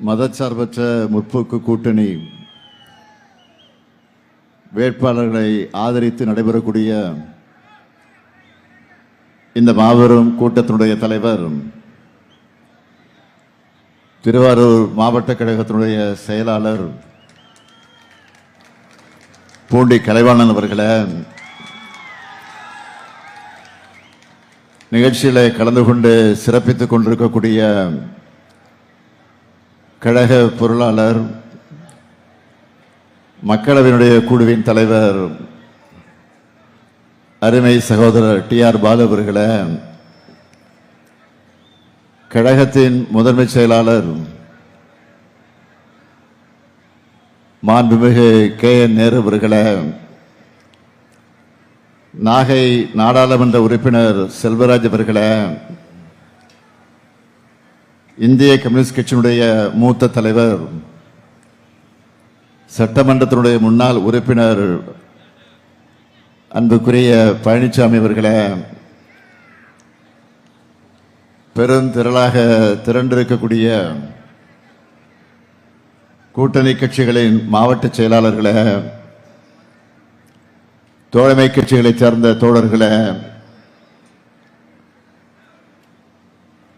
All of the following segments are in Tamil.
மதச்சார்பற்ற முற்போக்கு கூட்டணி வேட்பாளர்களை ஆதரித்து நடைபெறக்கூடிய இந்த மாபெரும் கூட்டத்தினுடைய தலைவர் திருவாரூர் மாவட்ட கழகத்தினுடைய செயலாளர் பூண்டி கலைவாணன் அவர்களே, நிகழ்ச்சியில கலந்து கொண்டு சிறப்பித்துக் கொண்டிருக்கக்கூடிய கழக பொருளாளர், மக்களவையினுடைய குழுவின் தலைவர் அருமை சகோதரர் டி.ஆர். பாலு அவர்களே, கழகத்தின் முதன்மை செயலாளர் மாண்புமிகு கே.என். நேரு அவர்களே, நாகை நாடாளுமன்ற உறுப்பினர் செல்வராஜ் அவர்களே, இந்திய கம்யூனிஸ்ட் கட்சியினுடைய மூத்த தலைவர் சட்டமன்றத்தினுடைய முன்னாள் உறுப்பினர் அன்புக்குரிய பழனிசாமி அவர்களே, பெருந்திரளாக திரண்டிருக்கக்கூடிய கூட்டணி கட்சிகளின் மாவட்ட செயலாளர்களே, தோழமை கட்சிகளைச் சேர்ந்த தோழர்களே,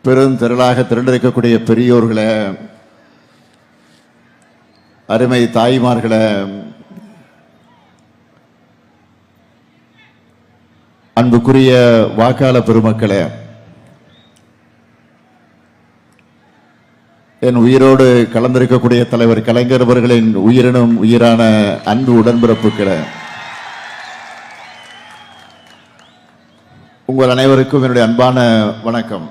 பெருந்திரளாக திரண்டிருக்கக்கூடிய பெரியோர்களே, அருமை தாய்மார்களே, அன்புக்குரிய வாக்காளர் பெருமக்களே, என் உயிரோடு கலந்திருக்கக்கூடிய தலைவர் கலைஞர் அவர்களின் உயிரினும் உயிரான அன்பு உடன்பிறப்புகளே, உங்கள் அனைவருக்கும் என்னுடைய அன்பான வணக்கம்.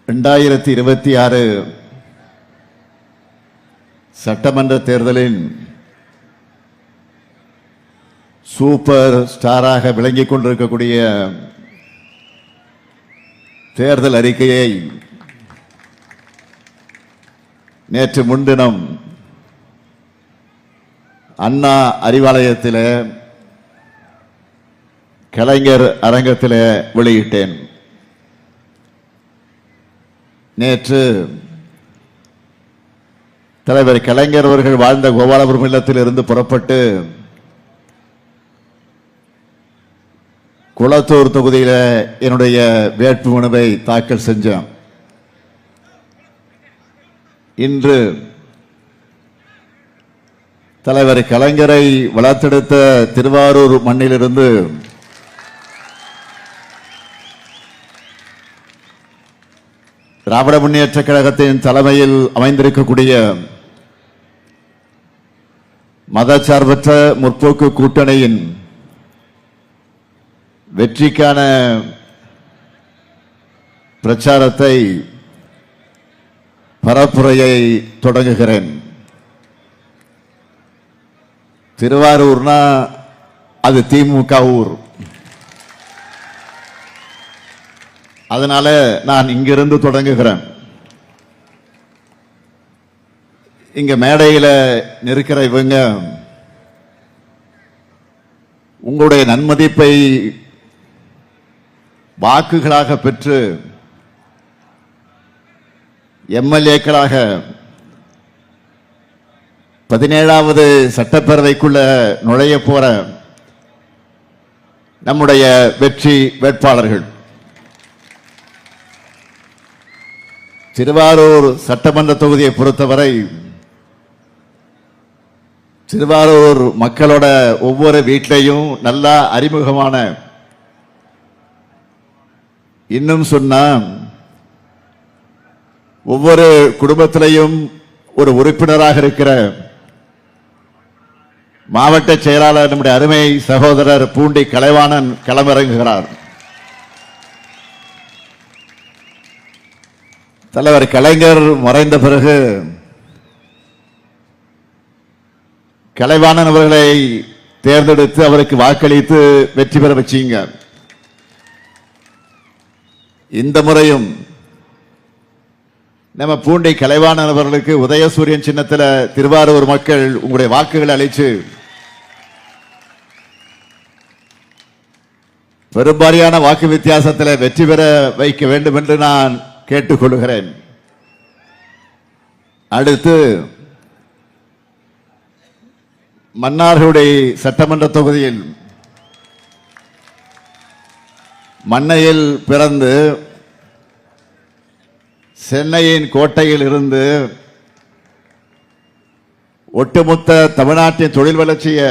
2026 சட்டமன்ற தேர்தலின் சூப்பர் ஸ்டாராக விளங்கிக் கொண்டிருக்கக்கூடிய தேர்தல் அறிக்கையை நேற்று முன்தினம் அண்ணா அறிவாலயத்தில் கலைஞர் அரங்கத்தில் வெளியிட்டேன். நேற்று தலைவர் கலைஞர் அவர்கள் வாழ்ந்த கோபாலபுரம் இல்லத்தில் இருந்து புறப்பட்டு குளத்தூர் தொகுதியில் என்னுடைய வேட்புமனுவை தாக்கல் செஞ்சேன். இன்று தலைவர் கலைஞரை வளர்த்தெடுத்த திருவாரூர் மண்ணிலிருந்து திராவிட முன்னேற்ற கழகத்தின் தலைமையில் அமைந்திருக்கக்கூடிய மதச்சார்பற்ற முற்போக்கு கூட்டணியின் வெற்றிக்கான பிரச்சாரத்தை பரப்புரையை தொடங்குகிறேன். திருவாரூர்னா அது திமுக ஊர். அதனால நான் இங்கிருந்து தொடங்குகிறேன். இங்க மேடையில் நிற்கிற இவங்க உங்களுடைய நன்மதிப்பை வாக்குகளாக பெற்று எம்எல்ஏக்களாக 17வது சட்டப்பேரவைக்குள்ள நுழைய போற நம்முடைய வெற்றி வேட்பாளர்கள். திருவாரூர் சட்டமன்ற தொகுதியை பொறுத்தவரை திருவாரூர் மக்களோட ஒவ்வொரு வீட்டிலையும் நல்லா அறிமுகமான, இன்னும் சொன்ன ஒவ்வொரு குடும்பத்திலையும் ஒரு உறுப்பினராக இருக்கிற மாவட்ட செயலாளர் நம்முடைய அருமை சகோதரர் பூண்டி கலைவாணன் களமிறங்குகிறார். தலைவர் கலைஞர் மறைந்த பிறகு கலைவாணன் அவர்களை தேர்ந்தெடுத்து அவருக்கு வாக்களித்து வெற்றி பெற வச்சீங்க. இந்த முறையும் நம்ம பூண்டி கலைவாணன் அவர்களுக்கு உதயசூரியன் சின்னத்தில் திருவாரூர் மக்கள் உங்களுடைய வாக்குகளை அளித்து பெரும்பாரியான வாக்கு வித்தியாசத்தில் வெற்றி பெற வைக்க வேண்டும் என்று நான் கேட்டுக்கொள்கிறேன். அடுத்து மன்னார்குடி சட்டமன்ற தொகுதியில் மண்ணையில் பிறந்து சென்னையின் கோட்டையில் இருந்து ஒட்டுமொத்த தமிழ்நாட்டின் தொழில் வளர்ச்சியை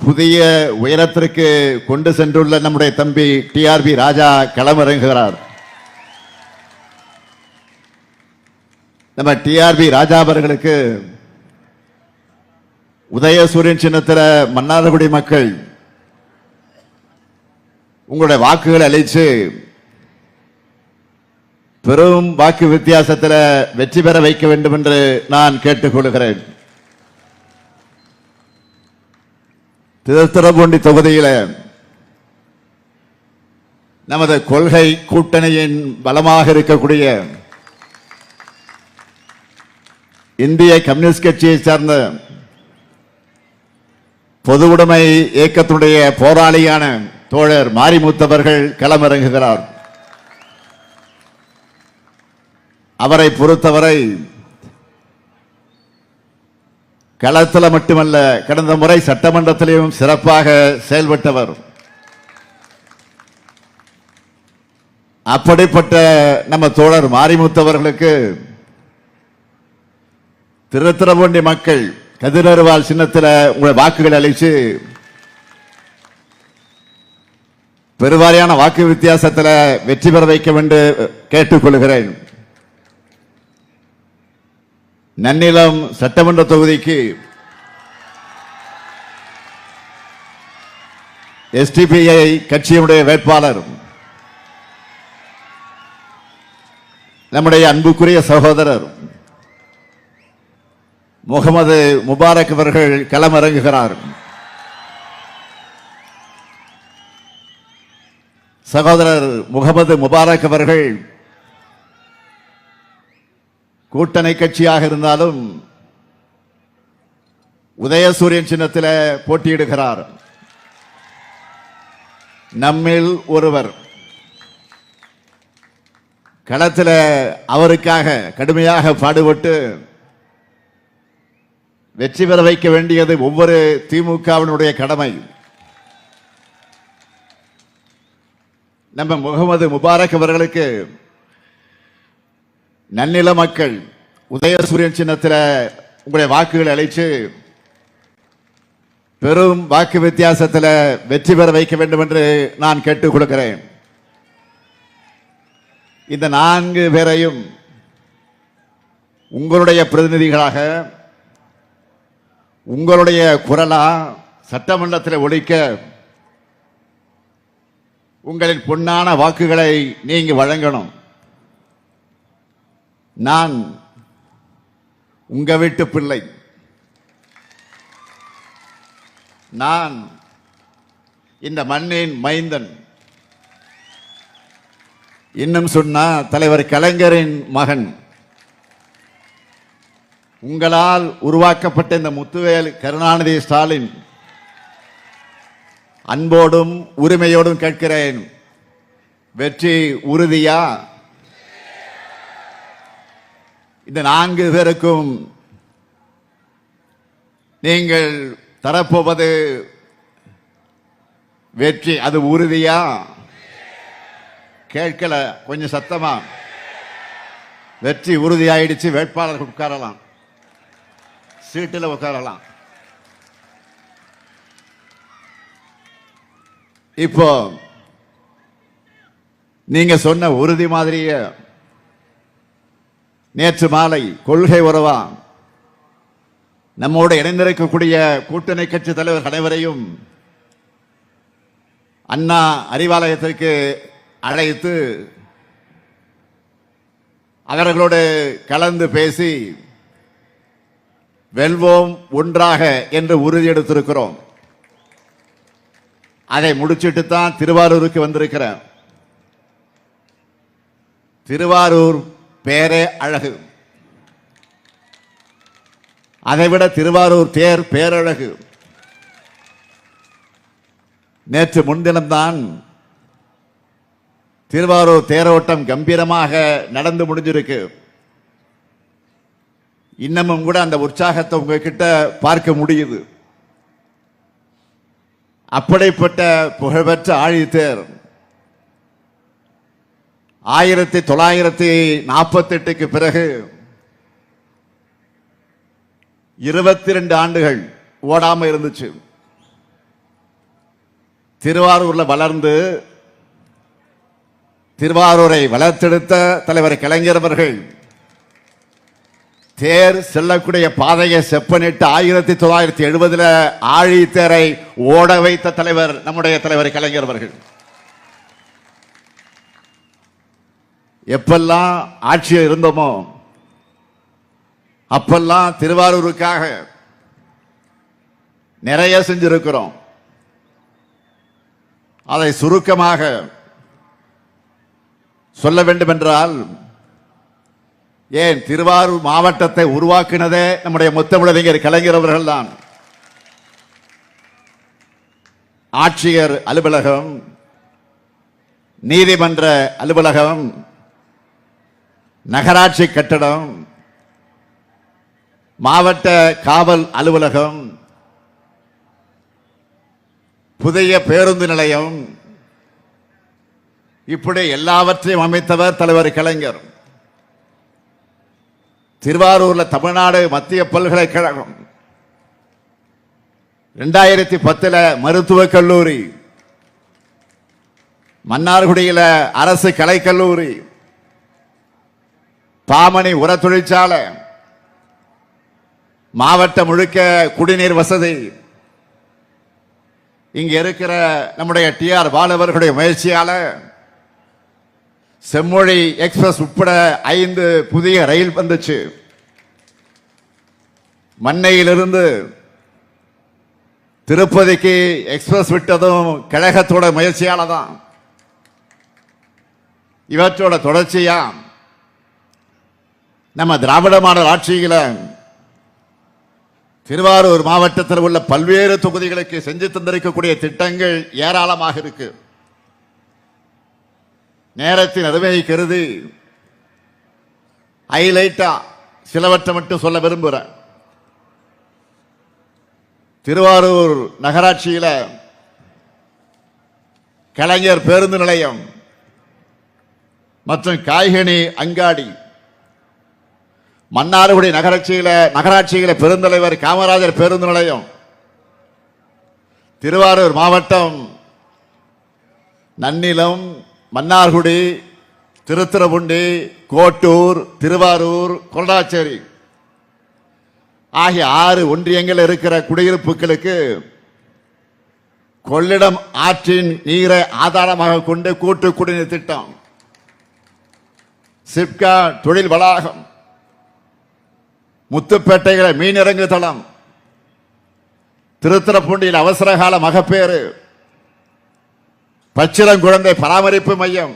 புதிய உயரத்திற்கு கொண்டு சென்றுள்ள நம்முடைய தம்பி டிஆர்பி ராஜா களமிறங்குகிறார். நம்ம டிஆர்பி ராஜா அவர்களுக்கு உதயசூரியன் சின்னத்தில் மன்னார்குடி மக்கள் உங்களுடைய வாக்குகளை அளித்து பெரும் வாக்கு வித்தியாசத்தில் வெற்றி பெற வைக்க வேண்டும் என்று நான் கேட்டுக்கொள்கிறேன். திருத்துறைப்பூண்டி தொகுதியில் நமது கொள்கை கூட்டணியின் பலமாக இருக்கக்கூடிய இந்திய கம்யூனிஸ்ட் கட்சியை சார்ந்த பொது உடைமை இயக்கத்துடைய போராளியான தோழர் மாரிமுத்தவர்கள் களமிறங்குகிறார். அவரை பொறுத்தவரை களத்தில் மட்டுமல்ல, கடந்த முறை சட்டமன்றத்திலும் சிறப்பாக செயல்பட்டவர். அப்படிப்பட்ட நம்ம தோழர் மாரிமுத்தவர்களுக்கு திருத்துறைப்பூண்டி மக்கள் கதிரருவால் சின்னத்தில் உங்களுடைய வாக்குகள் அளித்து பெருவாரியான வாக்கு வித்தியாசத்தில் வெற்றி பெற வைக்க வேண்டும் கேட்டுக்கொள்கிறேன். நன்னிலம் சட்டமன்ற தொகுதிக்கு எஸ்டிபிஐ கட்சியினுடைய வேட்பாளர் நம்முடைய அன்புக்குரிய சகோதரர் முகமது முபாரக் அவர்கள் களமிறங்குகிறார். சகோதரர் முகமது முபாரக் அவர்கள் கூட்டணி கட்சியாக இருந்தாலும் உதயசூரியன் சின்னத்தில் போட்டியிடுகிறார். நம்மில் ஒருவர் களத்தில் அவருக்காக கடுமையாக பாடுபட்டு வெற்றி பெற வைக்க வேண்டியது ஒவ்வொரு திமுகவினுடைய கடமை. நம்ம முகமது முபாரக் அவர்களுக்கு நன்னில மக்கள் உதயசூரியன் சின்னத்தில் உங்களுடைய வாக்குகளை அளித்து பெரும் வாக்கு வித்தியாசத்தில் வெற்றி பெற வைக்க வேண்டும் என்று நான் கேட்டுக் கொடுக்கிறேன். இந்த 4 பேரையும் உங்களுடைய பிரதிநிதிகளாக உங்களுடைய குரலா சட்டமன்றத்தில் ஒலிக்க உங்களின் பொன்னான வாக்குகளை நீங்க வழங்கணும். நான் உங்க வீட்டு பிள்ளை. நான் இந்த மண்ணின் மைந்தன். இன்னும் சொன்னா தலைவர் கலைஞரின் மகன். உங்களால் உருவாக்கப்பட்ட இந்த முத்துவேல் கருணாநிதி ஸ்டாலின் அன்போடும் உரிமையோடும் கேட்கிறேன், வெற்றி உறுதியா? இந்த 4 பேருக்கும் நீங்கள் தரப்போவது வெற்றி, அது உறுதியா? கேட்கல, கொஞ்சம் சத்தமா. வெற்றி உறுதியாயிடுச்சு. வேட்பாளர் உட்காரலாம், சீட்டில் உட்காரலாம். இப்போ நீங்க சொன்ன உறுதி மாதிரியே நேற்று மாலை கொள்கை உறவா நம்மோடு இணைந்திருக்கக்கூடிய கூட்டணி கட்சி தலைவர் அனைவரையும் அண்ணா அறிவாலயத்திற்கு அழைத்து அவர்களோடு கலந்து பேசி வெல்வோம் ஒன்றாக என்று உறுதி எடுத்திருக்கிறோம். அதை முடிச்சிட்டு தான் திருவாரூருக்கு வந்திருக்கிறேன். திருவாரூர் பேரே அழகு. அதைவிட திருவாரூர் தேர் பேரழகு. நேற்று முன்தினம்தான் திருவாரூர் தேரோட்டம் கம்பீரமாக நடந்து முடிஞ்சிருக்கு. இன்னமும் கூட அந்த உற்சாகத்தை உங்ககிட்ட பார்க்க முடியுது. அப்படிப்பட்ட புகழ்பெற்ற ஆழித்தேர் 1948 பிறகு 22 ஆண்டுகள் ஓடாம இருந்துச்சு. திருவாரூர்ல வளர்ந்து திருவாரூரை வளர்த்தெடுத்த தலைவர் கலைஞர் அவர்கள் தேர் செல்லக்கூடிய பாதையை செப்பனிட்டு 1970 ஆழித்தேரை ஓட வைத்த தலைவர் நம்முடைய தலைவர் கலைஞர் அவர்கள். எப்பெல்லாம் ஆட்சியில் இருந்தோமோ அப்பெல்லாம் திருவாரூருக்காக நிறைய செஞ்சிருக்கிறோம். அதை சுருக்கமாக சொல்ல வேண்டும் என்றால், ஏன் திருவாரூர் மாவட்டத்தை உருவாக்கினதே நம்முடைய முத்தமிழறிஞர் கலைஞர் அவர்கள் தான். ஆட்சியர் அலுவலகம், நீதிமன்ற அலுவலகம், நகராட்சி கட்டடம், மாவட்ட காவல் அலுவலகம், புதிய பேருந்து நிலையம், இப்படி எல்லாவற்றையும் அமைத்தவர் தலைவர் கலைஞர். திருவாரூர்ல தமிழ்நாடு மத்திய பல்கலைக்கழகம், 2010 மருத்துவக் கல்லூரி, மன்னார்குடியில அரசு கலைக்கல்லூரி, பாமணி உர தொழிற்சாலை, மாவட்டம் முழுக்க குடிநீர் வசதி. இங்க இருக்கிற நம்முடைய TR பாலு அவர்களுடைய முயற்சியால செம்மொழி எக்ஸ்பிரஸ் உட்பட 5 புதிய ரயில் வந்துச்சு. மண்ணையிலிருந்து திருப்பதிக்கு எக்ஸ்பிரஸ் விட்டதும் கழகத்தோட முயற்சியால தான். இவற்றோட தொடர்ச்சியா நம்ம திராவிட மாடல் ஆட்சியில திருவாரூர் மாவட்டத்தில் உள்ள பல்வேறு தொகுதிகளுக்கு செஞ்சு தந்திருக்கக்கூடிய திட்டங்கள் ஏராளமாக இருக்கு. நேரத்தின் அருமையை கருதி ஹைலைட்டா சிலவற்றை மட்டும் சொல்ல விரும்புகிறேன். திருவாரூர் நகராட்சியில கலைஞர் பேருந்து நிலையம் மற்றும் காய்கனி அங்காடி, மன்னார்குடி நகராட்சியில பெருந்தலைவர் காமராஜர் பேருந்து நிலையம், திருவாரூர் மாவட்டம் நன்னிலம், மன்னார்குடி, திருத்துறைப்பூண்டி, கோட்டூர், திருவாரூர், கொல்லாச்சேரி ஆகிய 6 ஒன்றியங்கள் இருக்கிற குடியிருப்புகளுக்கு கொள்ளிடம் ஆற்றின் நீரை ஆதாரமாக கொண்டு கூட்டு குடிநீர் திட்டம், சிப்கா தொழில் வளாகம், முத்துப்பேட்டையில மீனிறங்கு தளம், திருத்துறைப்பூண்டியில் அவசரகால மகப்பேறு, பச்சிளங்குழந்தை பராமரிப்பு மையம்,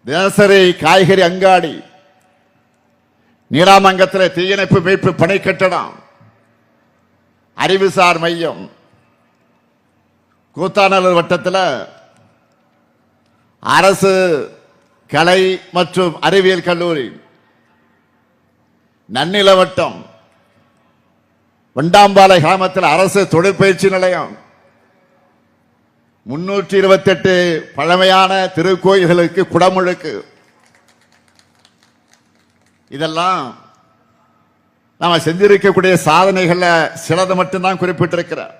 தினசரி காய்கறி அங்காடி, நீராமங்கத்தில் தீயணைப்பு மீட்பு பணி கட்டடம், அறிவுசார் மையம், கூத்தாநல்லூர் வட்டத்தில் அரசு கலை மற்றும் அறிவியல் கல்லூரி, நன்னில வட்டம் வண்டாம்பாலை கிராமத்தில் அரசு தொழிற்பயிற்சி நிலையம், 328 பழமையான திருக்கோயில்களுக்கு குடமுழுக்கு. இதெல்லாம் நாம செஞ்சிருக்கக்கூடிய சாதனைகள்ல சிலது மட்டும்தான் குறிப்பிட்டிருக்கிறார்.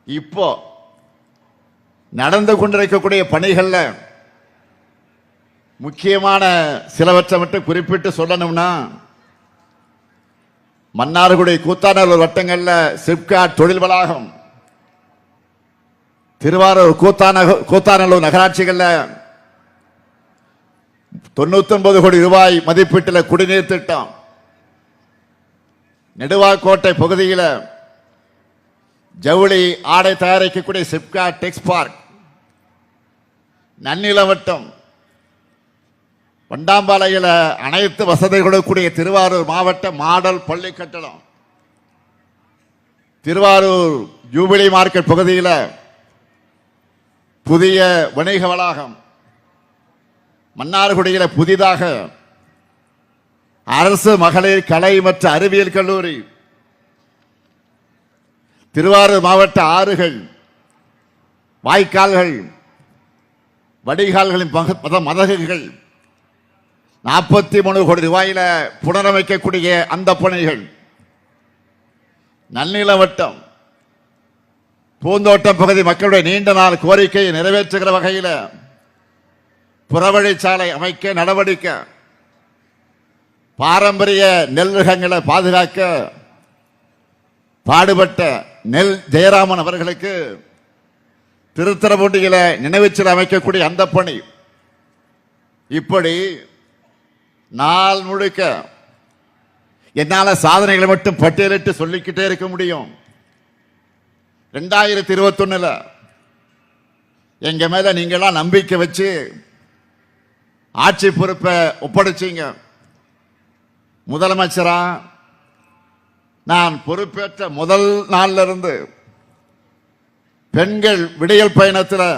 இப்போ நடந்து கொண்டிருக்கக்கூடிய பணிகள்ல முக்கியமான சிலவற்றை மட்டும் குறிப்பிட்டு சொல்லணும்னா, மன்னார்குடி கூத்தாநல்லூர் வட்டங்கள்ல சிப்கா தொழில் வளாகம், திருவாரூர் கூத்தாநல்லூர் நகராட்சிகள்ல 99 கோடி ரூபாய் மதிப்பீட்டில் குடிநீர் திட்டம், நெடுவாக்கோட்டை பகுதியில் ஜவுளி ஆடை தயாரிக்கக்கூடிய சிப்கா டெக்ஸ் பார்க், நன்னிலம் வட்டம் வண்டாம்பாளையில் அனைத்து வசதிகளுடன் கூடிய திருவாரூர் மாவட்ட மாடல் பள்ளி கட்டடம், திருவாரூர் ஜூபிலி மார்க்கெட் பகுதியில் புதிய வணிக வளாகம், மன்னார்குடியில புதிதாக அரசு மகளிர் கலை மற்றும் அறிவியல் கல்லூரி, திருவாரூர் மாவட்ட ஆறுகள், வாய்க்கால்கள், வடிகால்களின் மதகுகள் 43 கோடி ரூபாயில புனரமைக்கக்கூடிய அந்த பணிகள், நன்னில வட்டம் பூந்தோட்டம் பகுதி மக்களுடைய நீண்ட நாள் கோரிக்கையை நிறைவேற்றுகிற வகையில் புறவழிச்சாலை அமைக்க நடவடிக்கை, பாரம்பரிய நெல் ரகங்களை பாதுகாக்க பாடுபட்ட நெல் ஜெயராமன் அவர்களுக்கு திருத்தரப்பூண்டியில நினைவுச்சிலை அமைக்கக்கூடிய அந்த பணி, இப்படி நாள் முழுக்க என்னால சாதனைகளை மட்டும் பட்டியலிட்டு சொல்லிக்கிட்டே இருக்க முடியும். 2021 எங்க மேல நீங்களாம் நம்பிக்கை வச்சு ஆட்சி பொறுப்பை ஒப்படைச்சீங்க. முதலமைச்சரா நான் பொறுப்பேற்ற முதல் நாள்ல இருந்து பெண்கள் விடியல் பயணத்தில்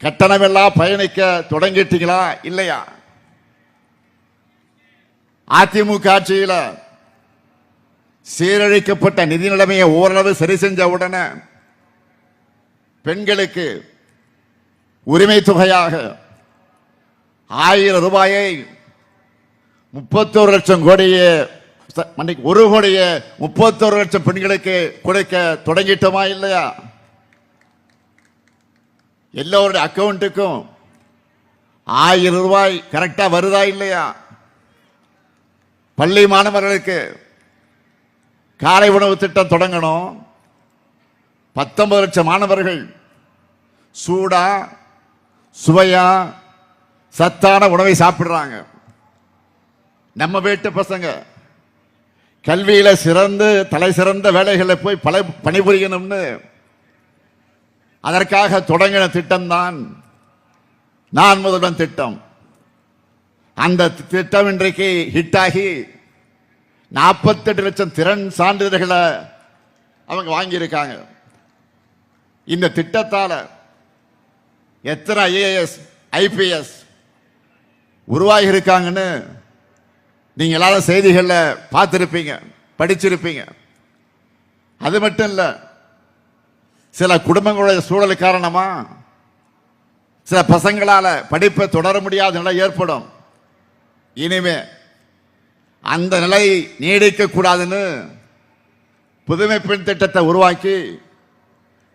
கட்டணமெல்லாம் பயணிக்க தொடங்கிட்டீங்களா இல்லையா? அதிமுக ஆட்சியில் சீரழிக்கப்பட்ட நிதி நிலைமையை ஓரளவு சரி செஞ்ச உடனே பெண்களுக்கு உரிமை தொகையாக 1000 ரூபாயை 31 லட்சம் கோடியே 1 கோடியே 31 லட்சம் பெண்களுக்கு கொடுக்க தொடங்கிட்டோமா இல்லையா? எல்லோருடைய அக்கவுண்ட்டுக்கும் 1000 ரூபாய் கரெக்டா வருதா இல்லையா? பள்ளி மாணவர்களுக்கு காலை உணவு திட்டம் தொடங்கணும். 19 லட்சம் மாணவர்கள் சூடா சுவையா சத்தான உணவை சாப்பிடுறாங்க. நம்ம வீட்டு பசங்க கல்வியில சிறந்து தலை சிறந்த வேலைகளை போய் பணிபுரியணும்னு அதற்காக தொடங்கின திட்டம் தான் நான் முதல்வன் திட்டம். அந்த திட்டம் இன்றைக்கு ஹிட் ஆகி 48 லட்சம் திறன் சான்றிதழ்களை அவங்க வாங்கியிருக்காங்க. இந்த திட்டத்தால எத்தனை ஐஏஎஸ் ஐபிஎஸ் உருவாகி இருக்காங்கன்னு நீங்க எல்லாரும் செய்திகள்ல பார்த்திருப்பீங்க, படிச்சிருப்பீங்க. அது மட்டும் இல்ல, சில குடும்பங்களுடைய சூழல் காரணமா சில பசங்களால படிப்பை தொடர முடியாத நிலை ஏற்படும். இனிமே அந்த நிலை நீடிக்க கூடாதுன்னு புதுமை பெண் திட்டத்தை உருவாக்கி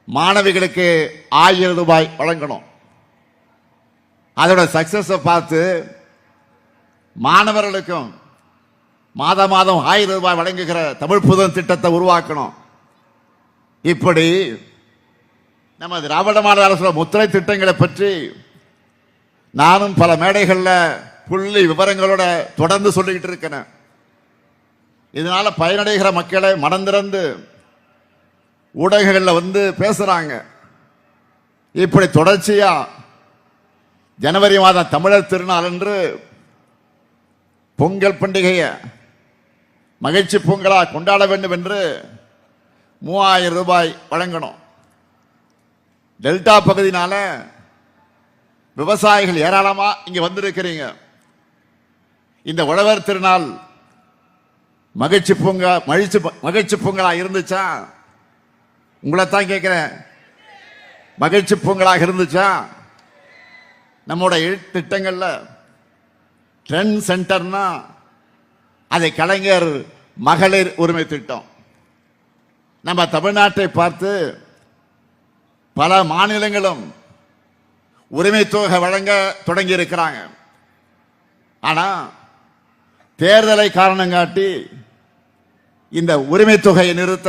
மாணவிகளுக்கு 1000 ரூபாய் வழங்கணும். அதோட சக்சஸ் பார்த்து மாணவர்களுக்கும் மாதம் 1000 ரூபாய் வழங்குகிற தமிழ் புதுமை திட்டத்தை உருவாக்கணும். இப்படி நம்ம திராவிட மாடல் அரசு முத்திரை திட்டங்களை பற்றி நானும் பல மேடைகள்ல புள்ளி விவரங்களோட தொடர்ந்து சொல்லிக்கிட்டு இருக்கேன். இதனால பயனடைகிற மக்களை மனம் திறந்து ஊடகங்கள்ல வந்து பேசுறாங்க. இப்படி தொடர்ச்சியா ஜனவரி மாதம் தமிழர் திருநாள் என்று பொங்கல் பண்டிகையை மகிழ்ச்சி பொங்கலா கொண்டாட வேண்டும் என்று 3000 ரூபாய் வழங்கணும். டெல்டா பகுதினால விவசாயிகள் ஏராளமா இங்க வந்திருக்கிறீங்க. இந்த உழவர் திருநாள் மகிழ்ச்சி பொங்கலா இருந்துச்சா? உங்களை தான் கேட்கிறேன், மகிழ்ச்சி பொங்கலாக இருந்துச்சா? நம்முடைய திட்டங்கள்ல ட்ரெண்ட் சென்டர்னா அதை கலைஞர் மகளிர் உரிமை திட்டம். நம்ம தமிழ்நாட்டை பார்த்து பல மாநிலங்களும் உரிமை தொகை வழங்க தொடங்கி இருக்கிறாங்க. ஆனா தேர்தலை காரணம் காட்டி இந்த உரிமை தொகையை நிறுத்த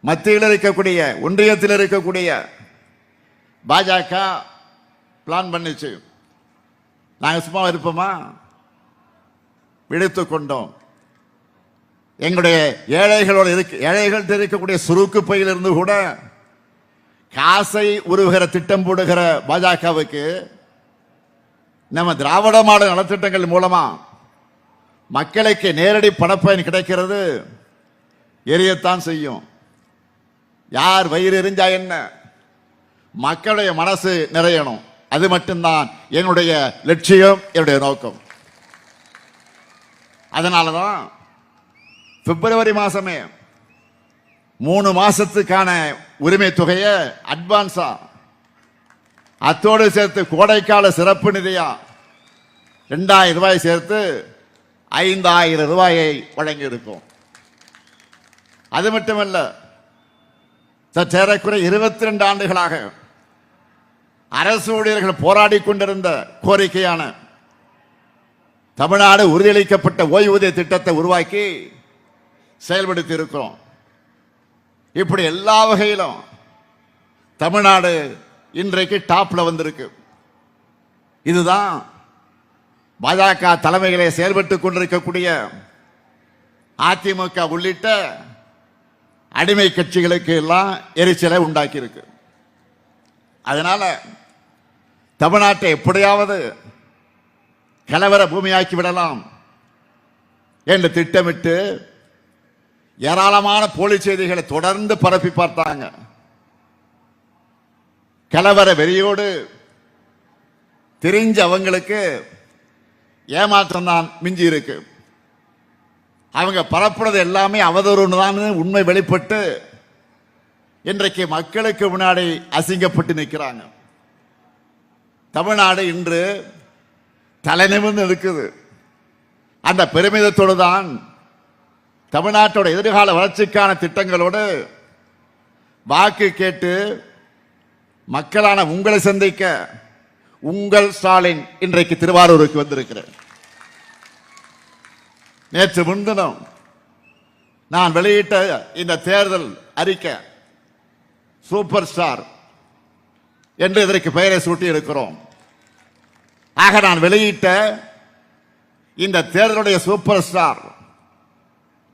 மத்தியில் இருக்கக்கூடிய ஒன்றியத்தில் இருக்கக்கூடிய பாஜக பிளான் பண்ணிச்சு. நாங்க சும்மா இருப்போமா? விடுத்துக் கொண்டோம். எங்களுடைய ஏழைகள் இருக்கக்கூடிய சுருக்கு பையிலிருந்து கூட காசை உருவுகிற திட்டம் போடுகிற பாஜகவுக்கு நம்ம திராவிட மாடல் நலத்திட்டங்கள் மூலமா மக்களுக்கு நேரடி பணப்பயன் கிடைக்கிறது எரியத்தான் செய்யும். யார் வயிறு எரிஞ்சா என்ன, மக்களுடைய மனசு நிறையணும். அது மட்டும்தான் என்னுடைய லட்சியம், என்னுடைய நோக்கம். அதனாலதான் பிப்ரவரி மாசமே 3 மாசத்துக்கான உரிமை தொகையை அட்வான்ஸா, அத்தோடு சேர்த்து கோடைக்கால சிறப்பு நிதியா 2000 ரூபாய் சேர்த்து 5000 ரூபாயை வழங்கி இருக்கும். அது மட்டுமல்ல, சற்றேறக்குறை 22 ஆண்டுகளாக அரசு ஊழியர்கள் போராடி கொண்டிருந்த கோரிக்கையான தமிழ்நாடு உறுதியளிக்கப்பட்ட ஓய்வூதிய திட்டத்தை உருவாக்கி செயல்படுத்தி இருக்கிறோம். இப்படி எல்லா வகையிலும் தமிழ்நாடு இன்றைக்கு டாப்ல வந்திருக்கு. இதுதான் பாஜக தலைமையிலே செயல்பட்டுக் கொண்டிருக்கக்கூடிய அதிமுக உள்ளிட்ட அடிமை கட்சிகளுக்கு எல்லாம் எரிச்சலை உண்டாக்கி இருக்கு. அதனால தமிழ்நாட்டை எப்படியாவது கலவர பூமியாக்கி விடலாம் என்று திட்டமிட்டு ஏராளமான போலி செய்திகளை தொடர்ந்து பரப்பி பார்த்தாங்க. கலவர வெறியோடு தெரிஞ்ச அவங்களுக்கு ஏமாற்றம் தான் மிஞ்சி இருக்கு. அவங்க பரப்புறது எல்லாமே அவதூறுன்னு தான் உண்மை வெளிப்பட்டு இன்றைக்கு மக்களுக்கு முன்னாடி அசிங்கப்பட்டு நிற்கிறாங்க. தமிழ்நாடு இன்று தலை நிமிர்ந்து இருக்குது. அந்த பெருமிதத்தோடு தான் தமிழ்நாட்டோட எதிர்கால வளர்ச்சிக்கான திட்டங்களோடு வாக்கு கேட்டு மக்களான உங்களை சந்திக்க உங்கள் ஸ்டாலின் இன்றைக்கு திருவாரூருக்கு வந்திருக்கிறேன். நேற்று முன்தினம் நான் வெளியிட்ட இந்த தேர்தல் அறிக்கை சூப்பர் ஸ்டார் என்று இதற்கு பெயரை சூட்டி இருக்கிறோம். ஆக நான் வெளியிட்ட இந்த தேர்தலுடைய சூப்பர் ஸ்டார்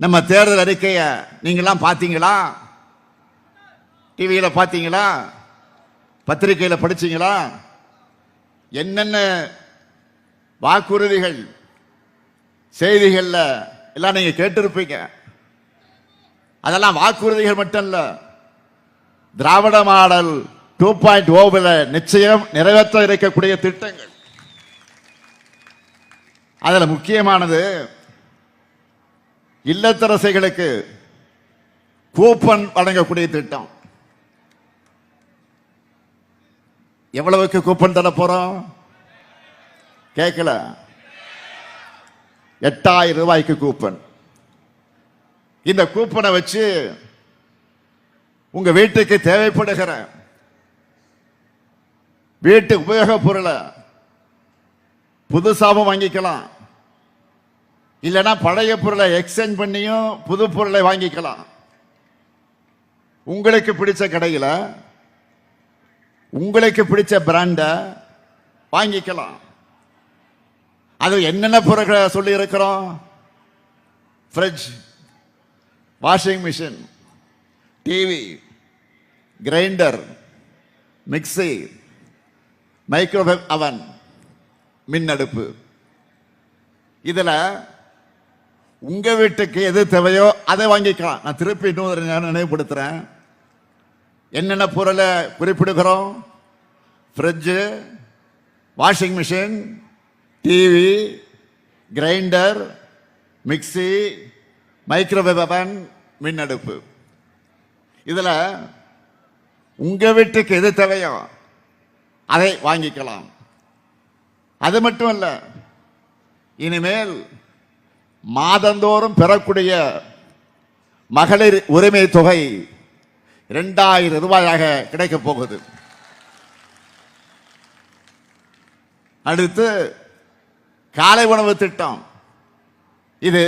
நம்ம தேர்தல் அறிக்கையை நீங்களாம் பார்த்தீங்களா? டிவியில் பார்த்தீங்களா? பத்திரிகையில் படிச்சீங்களா? என்னென்ன வாக்குறுதிகள் செய்திகள்ல எல்லாம் நீங்க கேட்டிருப்பீங்க. அதெல்லாம் வாக்குறுதிகள் மட்டும் இல்ல, திராவிட மாடல் 2.0 நிச்சயம் நிறைவேற்ற இருக்கக்கூடிய திட்டங்கள். அதுல முக்கியமானது இல்லத்தரசிகளுக்கு கூப்பன் வழங்கக்கூடிய திட்டம். எவ்வளவுக்கு கூப்பன் தர போறோம்? கேட்கல. 8000 ரூபாய்க்கு கூப்பன். இந்த கூப்பனை வச்சு உங்க வீட்டுக்கு தேவைப்படுகிற வீட்டு உபயோக பொருளை புதுசாவும் வாங்கிக்கலாம், இல்லைன்னா பழைய பொருளை எக்ஸ்சேஞ்ச் பண்ணியும் புது பொருளை வாங்கிக்கலாம். உங்களுக்கு பிடிச்ச கடையில் உங்களுக்கு பிடிச்ச பிராண்ட வாங்கிக்கலாம். அது என்னென்ன பொருட்களை சொல்லி இருக்கிறோம்? Fridge, washing machine, TV, grinder, mixie, microwave அவன், மின் அடுப்பு. இதுல உங்க வீட்டுக்கு எது தேவையோ அதை வாங்கிக்கலாம். நான் திருப்பி இன்னொரு நினைவுபடுத்துறேன். என்னென்ன பொருளை குறிப்பிடுகிறோம்? Fridge, washing machine, TV, grinder, mixie, microwave அவன், மின் அடுப்பு. இதுல உங்க வீட்டுக்கு எது தேவையோ அதை வாங்கிக்கலாம். அது மட்டும் இல்ல, இனிமேல் மாதந்தோறும் பெறக்கூடிய மகளிர் உரிமை தொகை 2000 ரூபாயாக கிடைக்க போகுது. அடுத்து காலை உணவு திட்டம். இது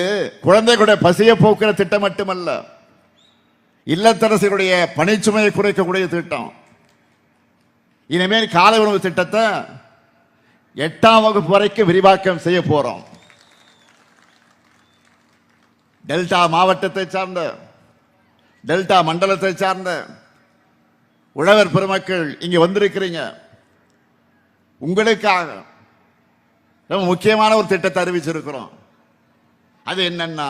குழந்தைகளுடைய பசியை போக்குற திட்டம் மட்டுமல்ல, இல்லத்தரசிகளுடைய பணிச்சுமையை குறைக்கக்கூடிய திட்டம். இனிமேல் காலை உணவு திட்டத்தை 8ஆம் வகுப்பு வரைக்கும் விரிவாக்கம் செய்ய போறோம். டெல்டா மாவட்டத்தை சார்ந்த, டெல்டா மண்டலத்தை சார்ந்த உழவர் பெருமக்கள் இங்க வந்திருக்கிறீங்க. உங்களுக்காக ரொம்ப முக்கியமான ஒரு திட்டத்தை அறிவிச்சிருக்கிறோம். அது என்னன்னா,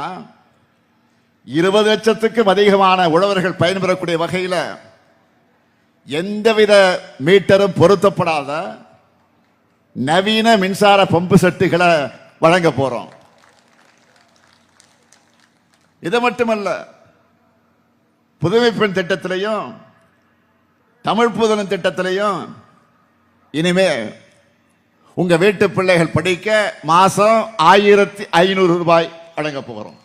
20 லட்சத்துக்கும் அதிகமான உழவர்கள் பயன்பெறக்கூடிய வகையில் எந்தவித மீட்டரும் பொருத்தப்படாத நவீன மின்சார பம்பு செட்டுகளை வழங்க போறோம். இது மட்டுமல்ல, புதுமை பெண் திட்டத்திலையும் தமிழ் புதனம் திட்டத்திலையும் இனிமே உங்க வீட்டு பிள்ளைகள் படிக்க மாசம் 1500 ரூபாய் வழங்க போகிறோம்.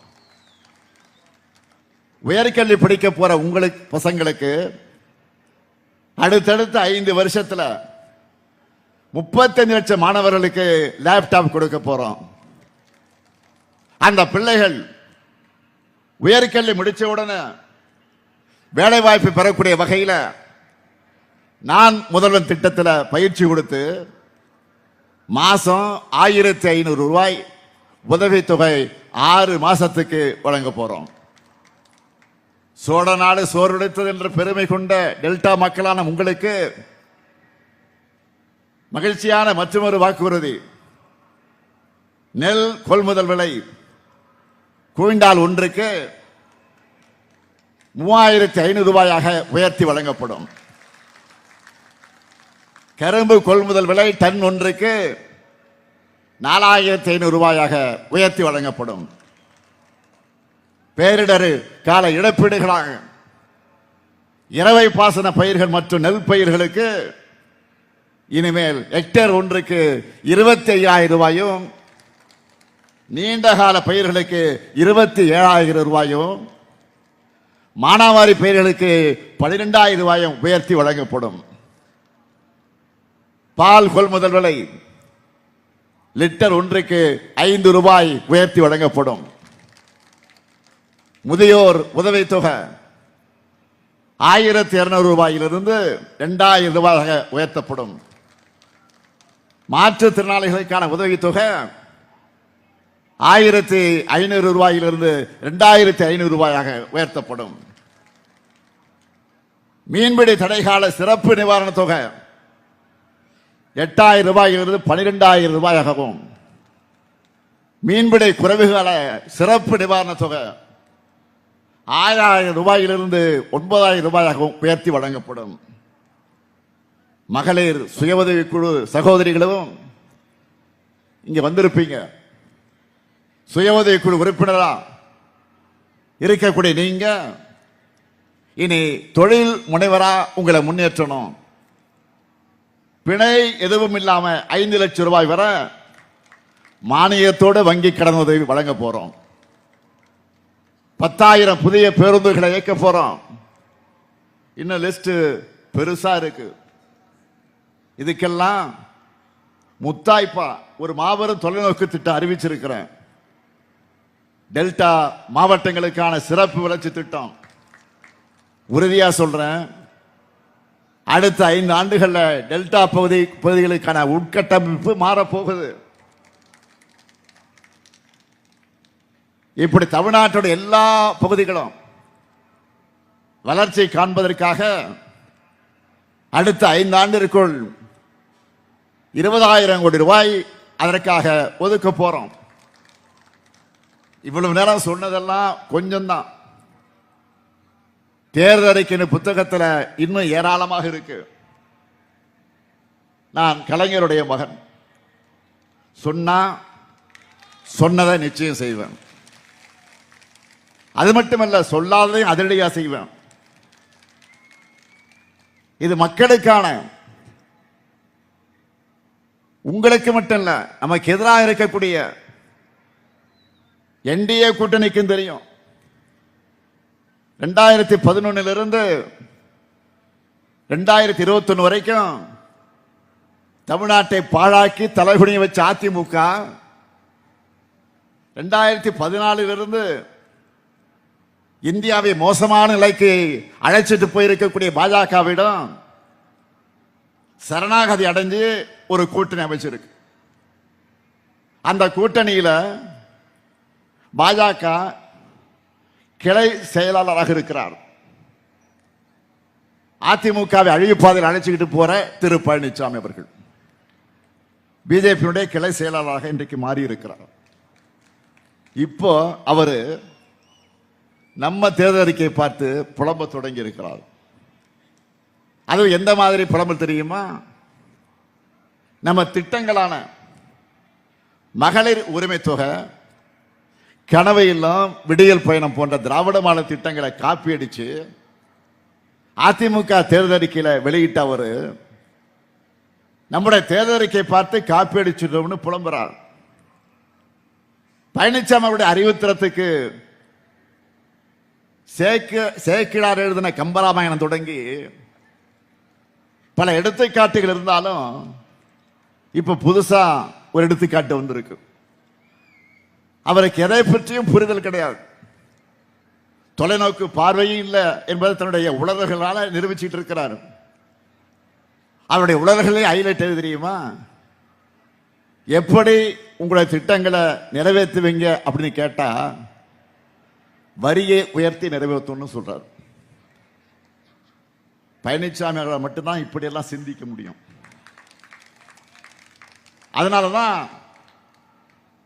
உயர்கல்வி படிக்க போற உங்களுக்கு பசங்களுக்கு அடுத்தடுத்த 5 வருஷத்துல 35 லட்சம் மாணவர்களுக்கு லேப்டாப் கொடுக்க போறோம். அந்த பிள்ளைகள் உயர்கல்வி முடிச்ச உடனே வேலை வாய்ப்பு பெறக்கூடிய வகையில் நான் முதல்வன் திட்டத்தில் பயிற்சி கொடுத்து மாசம் 1500 ரூபாய் உதவித்தொகை 6 மாசத்துக்கு வழங்க போறோம். சோழ நாடு சோறுடைத்தது என்ற பெருமை கொண்ட டெல்டா மக்களான உங்களுக்கு மகிழ்ச்சியான மற்றொரு வாக்குறுதி. நெல் கொள்முதல் விலை குவிண்டால் ஒன்றுக்கு 3500 ரூபாயாக உயர்த்தி வழங்கப்படும். கரும்பு கொள்முதல் விலை டன் ஒன்றுக்கு 4500 ரூபாயாக உயர்த்தி வழங்கப்படும். பேரிடர் கால இழப்பீடுகளாக இரவை பாசன பயிர்கள் மற்றும் நெல் பயிர்களுக்கு இனிமேல் ஹெக்டேர் ஒன்றுக்கு 25,000 ரூபாயும், நீண்டகால பயிர்களுக்கு 27,000 ரூபாயும், மானாவாரி பயிர்களுக்கு 12,000 ரூபாயும் உயர்த்தி வழங்கப்படும். பால் கொள்முதல் விலை லிட்டர் ஒன்றுக்கு 5 ரூபாய் உயர்த்தி வழங்கப்படும். முதியோர் உதவித்தொகை 1200 ரூபாயிலிருந்து 2000 ரூபாயாக உயர்த்தப்படும். மாற்றுத்திறனாளிகளுக்கான உதவித்தொகை 1500 ரூபாயிலிருந்து 2500 ரூபாயாக உயர்த்தப்படும். மீன்பிடி தடைகால சிறப்பு நிவாரண தொகை 8000 ரூபாயிலிருந்து 12,000 ரூபாயாகவும், மீன்பிடி குறைவுகால சிறப்பு நிவாரண தொகை 6000 ரூபாயிலிருந்து 9,000 ரூபாயாகவும் உயர்த்தி வழங்கப்படும். மகளிர் சுய உதவி குழு சகோதரிகளும் இங்க வந்திருப்பீங்க. சுய உதவி குழு உறுப்பினரா இருக்கக்கூடிய நீங்க இனி தொழில் முனைவரா உங்களை முன்னேற்றணும். பிணை எதுவும் இல்லாம 5 லட்சம் ரூபாய் வரை மானியத்தோடு வங்கி கடன் உதவி வழங்க போறோம். 10,000 புதிய பேருந்துகளை இயக்க போறோம். இன்னும் லிஸ்ட் பெருசா இருக்கு. இதுக்கெல்லாம் முத்தாய்ப்பா ஒரு மாபெரும் தொலைநோக்கு திட்டம் அறிவிச்சிருக்கிறேன். டெல்டா மாவட்டங்களுக்கான சிறப்பு வளர்ச்சி திட்டம். உறுதியா சொல்றேன், அடுத்த 5 ஆண்டுகள்ல டெல்டா பகுதிகளுக்கான உட்கட்டமைப்பு மாறப்போகுது. இப்படி தமிழ்நாட்டோட எல்லா பகுதிகளும் வளர்ச்சியை காண்பதற்காக அடுத்த 5 ஆண்டிற்குள் 20,000 கோடி ரூபாய் அதற்காக ஒதுக்க போறோம். இவ்வளவு நேரம் சொன்னதெல்லாம் கொஞ்சம் தான். தேர்தல் அறிக்கை புத்தகத்தில் இன்னும் ஏராளமாக இருக்கு. நான் கலைஞருடைய மகன். சொன்னா சொன்னதை நிச்சயம் செய்வேன். அது மட்டுமல்ல, சொல்லாததையும் அதிரடியா செய்வேன். இது மக்களுக்கான, உங்களுக்கு மட்டும் இல்ல, நமக்கு எதிராக இருக்கக்கூடிய என்டிஏ கூட்டணிக்கும் தெரியும். 2011 2021 வரைக்கும் தமிழ்நாட்டை பாழாக்கி தலைகுனிய வச்ச அதிமுக 2014 இந்தியாவை மோசமான நிலைக்கு அழைச்சிட்டு போயிருக்கக்கூடிய பாஜகவிடம் சரணாகதி அடைஞ்சு ஒரு கூட்டணி அமைச்சிருக்கு. அந்த கூட்டணியில பாஜக கிளை செயலாளராக இருக்கிறார். அதிமுகவை அழிவுப்பாதையில் அழைச்சிக்கிட்டு போற திரு பழனிசாமி அவர்கள் பிஜேபியுடைய கிளை செயலாளராக இன்றைக்கு மாறி இருக்கிறார். இப்போ அவரு நம்ம தேர்தல் அறிக்கையை பார்த்து புலம்ப தொடங்கி இருக்கிறார். அது எந்த மாதிரி புலம்பல் தெரியுமா? நம்ம திட்டங்களான மகளிர் உரிமை தொகை, கனவு இல்லம், விடியல் பயணம் போன்ற திராவிட மாடல் திட்டங்களை காப்பி அடிச்சு அதிமுக தேர்தல் அறிக்கையில் வெளியிட்ட அவரு நம்முடைய தேர்தல் அறிக்கை பார்த்து காப்பி அடிச்சிட்டோம்னு புலம்புறார். பழனிசாமி அவருடைய அறிவுத்திறத்துக்கு சேக்கிழார் எழுதின கம்பராமாயணம் தொடங்கி பல எடுத்துக்காட்டுகள் இருந்தாலும் இப்ப புதுசா ஒரு எடுத்துக்காட்டு வந்திருக்கு. அவருக்கு எதை பற்றியும் புரிதல் கிடையாது, தொலைநோக்கு பார்வையும் இல்லை என்பதை தன்னுடைய உளறல்களால நிரூபிச்சுட்டு இருக்கிறார். அவருடைய உளறல்களே ஹைலைட் எது தெரியுமா? எப்படி உங்களுடைய திட்டங்களை நிறைவேற்றுவீங்க அப்படின்னு கேட்டா வரியை உயர்த்தி நிறைவேற்றணும்னு சொல்றார். பழனிசாமி அவர்களை மட்டும்தான் இப்படியெல்லாம் சிந்திக்க முடியும். அதனாலதான்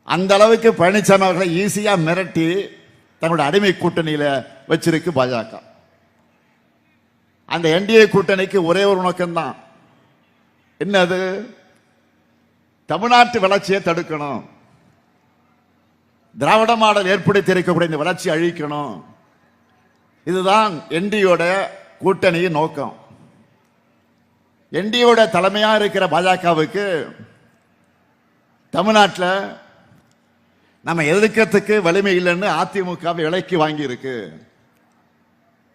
அந்த அளவுக்கு பழனிசாமி அவர்களை ஈஸியா மிரட்டி தங்களுடைய அடிமை கூட்டணியில வச்சிருக்கு பாஜக. அந்த என்டிஏ கூட்டணிக்கு ஒரே ஒரு நோக்கம்தான், என்னது? தமிழ்நாட்டு வளர்ச்சியை தடுக்கணும், திராவிட மாடல் ஏற்படுத்தி இருக்கக்கூடிய இந்த வளர்ச்சியை அழிக்கணும். இதுதான் என்டியோட கூட்டணியின் நோக்கம். என்டியோட தலைமையா இருக்கிற பாஜகவுக்கு தமிழ்நாட்டில் நம்ம எதிர்க்கிறதுக்கு வலிமை இல்லைன்னு அதிமுக விலைக்கு வாங்கி இருக்கு.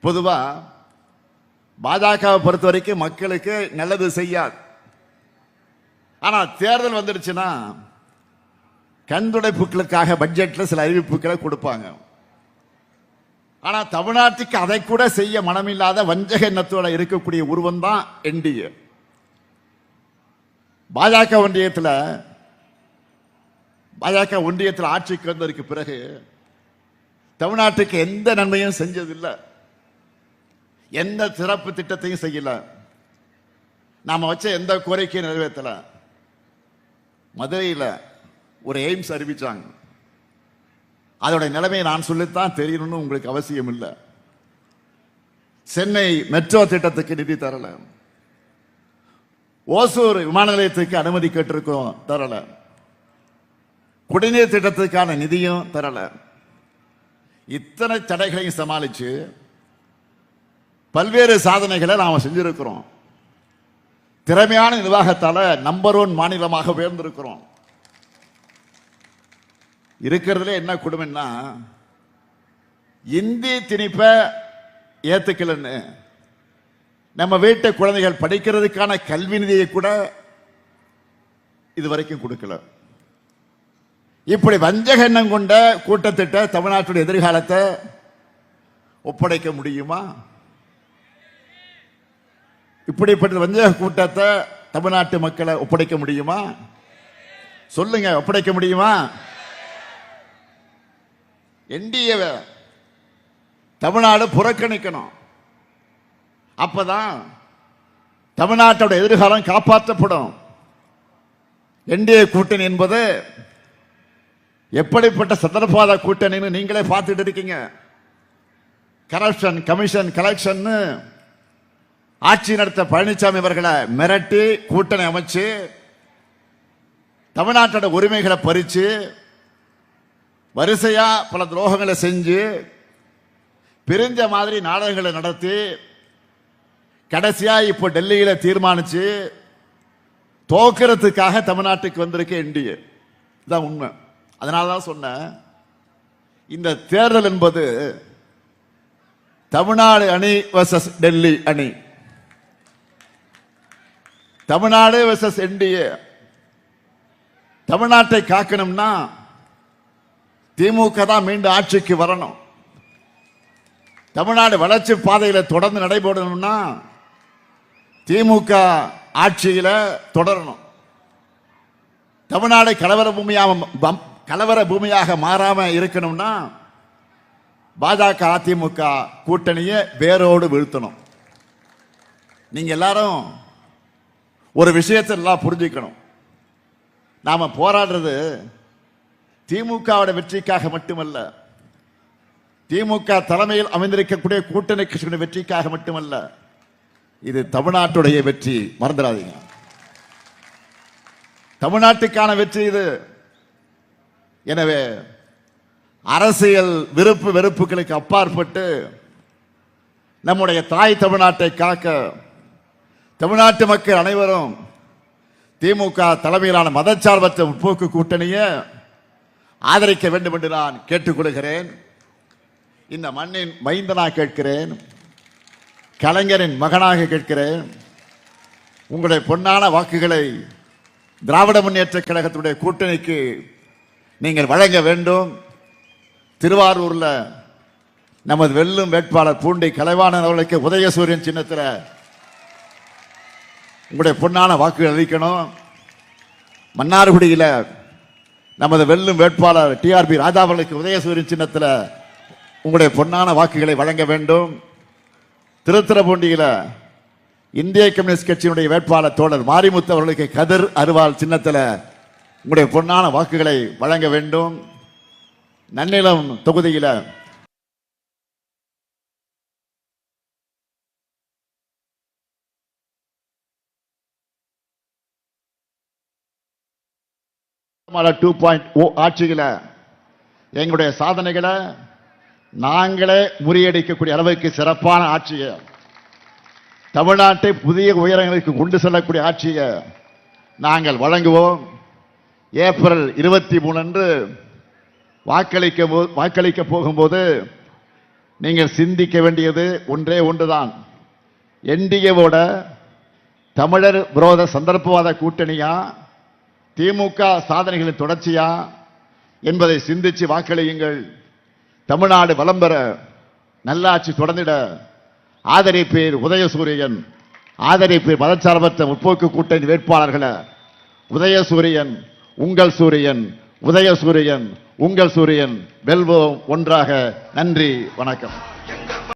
பொதுவா பாஜகவை பொறுத்த வரைக்கும் மக்களுக்கு நல்லது செய்யாது. ஆனா தேர்தல் வந்துடுச்சுன்னா கண்துடைப்புகளுக்காக பட்ஜெட்ல சில அறிவிப்புகளை கொடுப்பாங்க. ஆனா தமிழ்நாட்டுக்கு அதை கூட செய்ய மனமில்லாத வஞ்சக எண்ணத்தோட இருக்கக்கூடிய உருவம் தான் என்டிஏ. பாஜக ஒன்றியத்தில் ஆட்சிக்கு வந்ததற்கு பிறகு தமிழ்நாட்டுக்கு எந்த நன்மையும் செஞ்சதில்லை, எந்த சிறப்பு திட்டத்தையும் செய்யல, நாம வச்ச எந்த கோரிக்கையும் நிறைவேற்றல. மதுரையில் ஒரு எய்ம்ஸ் அறிவிச்சாங்க. அதோட நிலைமையை நான் சொல்லித்தான் தெரியணும்னு உங்களுக்கு அவசியம் இல்லை. சென்னை மெட்ரோ திட்டத்துக்கு நிதி தரல, ஓசூர் விமான நிலையத்துக்கு அனுமதி கேட்டிருக்கோம், தரல, குடிநீர் திட்டத்துக்கான நிதியும் தரல. இத்தனை தடைகளையும் சமாளிச்சு பல்வேறு சாதனைகளை நாம செஞ்சிருக்கிறோம். திறமையான நிர்வாகத்தால நம்பர் 1 மாநிலமாக உயர்ந்திருக்கிறோம். இருக்கிறதுல என்ன கொடுமைன்னா, இந்தி திணிப்ப ஏத்துக்கலன்னு நம்ம வீட்டு குழந்தைகள் படிக்கிறதுக்கான கல்வி நிதியை கூட இதுவரைக்கும் கொடுக்கல. இப்படி வஞ்சக எண்ணம் கொண்ட கூட்டத்திட்ட தமிழ்நாட்டுடைய எதிர்காலத்தை ஒப்படைக்க முடியுமா? இப்படிப்பட்ட வஞ்சக கூட்டத்தை தமிழ்நாட்டு மக்களை ஒப்படைக்க முடியுமா? சொல்லுங்க, ஒப்படைக்க முடியுமா? என்டிஏ தமிழ்நாடு புறக்கணிக்கணும். அப்பதான் தமிழ்நாட்டோட எதிர்காலம் காப்பாற்றப்படும். என்டிஏ கூட்டணி என்பது எப்படிப்பட்ட சந்தர்ப்பாத கூட்டணின்னு நீங்களே பார்த்துட்டு இருக்கீங்க. கரப்ஷன் கமிஷன் கலெக்ஷன் ஆட்சி நடத்த பழனிசாமி அவர்களை மிரட்டி கூட்டணி அமைச்சு தமிழ்நாட்டோட உரிமைகளை பறிச்சு வரிசையா பல துரோகங்களை செஞ்சு பிரிஞ்ச மாதிரி நாடகங்களை நடத்தி கடைசியா இப்போ டெல்லியில தீர்மானிச்சு தோக்கிறதுக்காக தமிழ்நாட்டுக்கு வந்திருக்க என்டிஏ. இதுதான் உண்மை. அதனாலதான் சொன்ன இந்த தேர்தல் என்பது தமிழ்நாடு அணி வெர்சஸ் டெல்லி அணி, தமிழ்நாடு வெர்சஸ் என்டிஏ. தமிழ்நாட்டை காக்கணும்னா திமுக தான் மீண்டும் ஆட்சிக்கு வரணும். தமிழ்நாடு வளர்ச்சி பாதையில தொடர்ந்து நடைபெறணும்னா திமுக ஆட்சியில தொடரணும். தமிழ்நாடு கலவர பூமியாக மாறாம இருக்கணும்னா பாஜக அதிமுக கூட்டணியை வேரோடு வீழ்த்தணும். நீங்க எல்லாரும் ஒரு விஷயத்தை எல்லாம் புரிஞ்சுக்கணும். நாம போராடுறது திமுகவோட வெற்றிக்காக மட்டுமல்ல, திமுக தலைமையில் அமைந்திருக்கக்கூடிய கூட்டணி கட்சிகளின் வெற்றிக்காக மட்டுமல்ல, இது தமிழ்நாட்டுடைய வெற்றி, மறந்துடாதீங்க. தமிழ்நாட்டுக்கான வெற்றி இது. எனவே அரசியல் விருப்பு வெறுப்புகளுக்கு அப்பாற்பட்டு நம்முடைய தாய் தமிழ்நாட்டை காக்க தமிழ்நாட்டு மக்கள் அனைவரும் திமுக தலைமையிலான மதச்சார்பற்ற முற்போக்கு கூட்டணியை ஆதரிக்க வேண்டும் என்று நான் கேட்டுக்கொள்கிறேன். இந்த மண்ணின் மைந்தனாக கேட்கிறேன், கலைஞரின் மகனாக கேட்கிறேன். உங்களுடைய பொன்னான வாக்குகளை திராவிட முன்னேற்ற கழகத்துடைய கூட்டணிக்கு நீங்கள் வழங்க வேண்டும். திருவாரூர்ல நமது வெல்லும் வேட்பாளர் பூண்டி கலைவாணன் அவர்களுக்கு உதயசூரியன் சின்னத்தில் உங்களுடைய பொன்னான வாக்குகள் அளிக்கணும். மன்னார்குடியில் நமது வெல்லும் வேட்பாளர் டிஆர்பி ராஜா அவர்களுக்கு உதயசூரியன் சின்னத்தில் உங்களுடைய பொன்னான வாக்குகளை வழங்க வேண்டும். திருத்துறைப்பூண்டியில் இந்திய கம்யூனிஸ்ட் கட்சியினுடைய வேட்பாளர் தோழர் மாரிமுத்து அவர்களுக்கு கதிர் அருவாள் சின்னத்தில் உங்களுடைய பொன்னான வாக்குகளை வழங்க வேண்டும். நன்னிலம் தொகுதியில் ஆட்சியில் எங்களுடைய சாதனைகளை நாங்களே முறியடிக்கக்கூடிய அளவுக்கு சிறப்பான ஆட்சியை, தமிழ்நாட்டை புதிய உயரங்களுக்கு கொண்டு செல்லக்கூடிய ஆட்சியை நாங்கள் வழங்குவோம். ஏப்ரல் 23 அன்று வாக்களிக்க போகும்போது நீங்கள் சிந்திக்க வேண்டியது ஒன்றே ஒன்றுதான். என்டிஏவோட தமிழர் விரோத சந்தர்ப்பவாத கூட்டணியா, திமுக சாதனைகளின் தொடர்ச்சியா என்பதை சிந்திச்சு வாக்களியுங்கள். தமிழ்நாடு வளம் பெற, நல்லாட்சி தொடர்ந்திட ஆதரிப்பீர் உதயசூரியன், ஆதரிப்பீர் மதச்சார்பற்ற முற்போக்கு கூட்டணி வேட்பாளர்களை. உதயசூரியன் உங்கள் சூரியன், உதயசூரியன் உங்கள் சூரியன். வெல்வோம் ஒன்றாக. நன்றி, வணக்கம்.